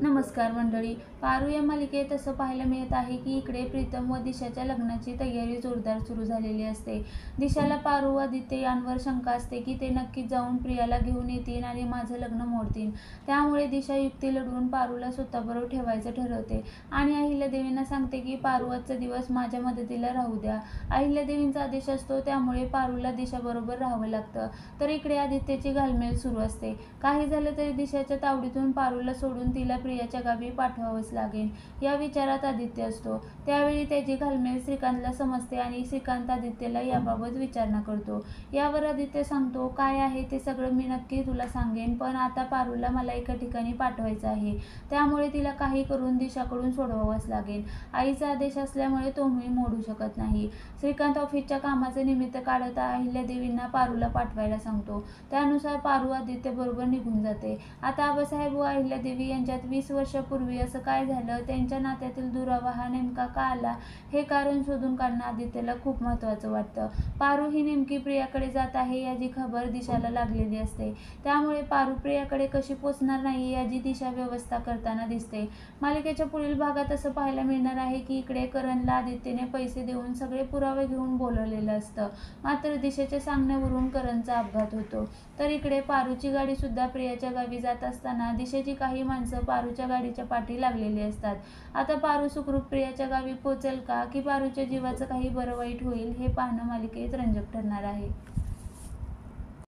नमस्कार मंडळी. पारू या मालिकेत असं पाहायला मिळत आहे की इकडे प्रीतम व दिशाच्या लग्नाची तयारी जोरदार सुरू झालेली असते. दिशाला पारू व आदित्य यांवर शंका असते की ते नक्कीच जाऊन प्रियाला घेऊन येतील आणि माझं लग्न मोडतील. त्यामुळे दिशा युक्ती लढवून पारूला स्वतःबरोबर ठेवायचं ठरवते आणि अहिल्यादेवींना सांगते की पारू आजचा दिवस माझ्या मदतीला राहू द्या. अहिल्यादेवींचा आदेश असतो त्यामुळे पारूला दिशाबरोबर राहावं लागतं. तर इकडे आदित्यची घालमेल सुरू असते. काही झालं तरी दिशाच्या तावडीतून पारूला सोडून तिला प्रियाच्या गावी पाठवावंच लागेल या विचारात आदित्य असतो. त्यावेळी त्याची घालमेल श्रीकांतला समजते आणि श्रीकांत आदित्यला याबाबत विचारणा करतो. यावर आदित्य सांगतो, काय आहे ते सगळं मी नक्की तुला सांगेन, पण आता पारूला मला एका ठिकाणी पाठवायचं आहे, त्यामुळे तिला काही करून दिशाकडून सोडवावंच लागेल. आईचा आदेश असल्यामुळे तो मी मोडू शकत नाही. श्रीकांत ऑफिसच्या कामाचं निमित्त काढत अहिल्यादेवींना पारूला पाठवायला सांगतो. त्यानुसार पारू आदित्य बरोबर निघून जाते. आता आबासाहेब व अहिल्यादेवी यांच्यात 20 वर्षापूर्वी असं काय झालं, त्यांच्या नात्यातील दुरावा हा नेमका का आला, हे कारण शोधून काढणं आदित्यला खूप महत्त्वाचं वाटतं. पारू ही नेमकी प्रियाकडे जात आहे याची खबर दिशाला लागलेली असते. त्यामुळे पारू प्रियाकडे कशी पोचणार नाही याची दिशा व्यवस्था करताना दिसते. मालिकेच्या पुढील भागात असं पाहायला मिळणार आहे की इकडे करणला आदित्यने पैसे देऊन सगळे पुरावे घेऊन बोलवलेलं असतं, मात्र दिशेच्या सांगण्यावरून करणचा अपघात होतो. तर इकडे पारूची गाडी सुद्धा प्रियाच्या गावी जात असताना दिशेची काही माणसं पारूच्या गाडीच्या पाठी लागलेली असतात. आता पारू सुखरूप प्रियाच्या गावी पोहोचेल का, की पारूच्या जीवाचं काही बरं वाईट होईल, हे पाहणं मालिकेत रंजक ठरणार आहे.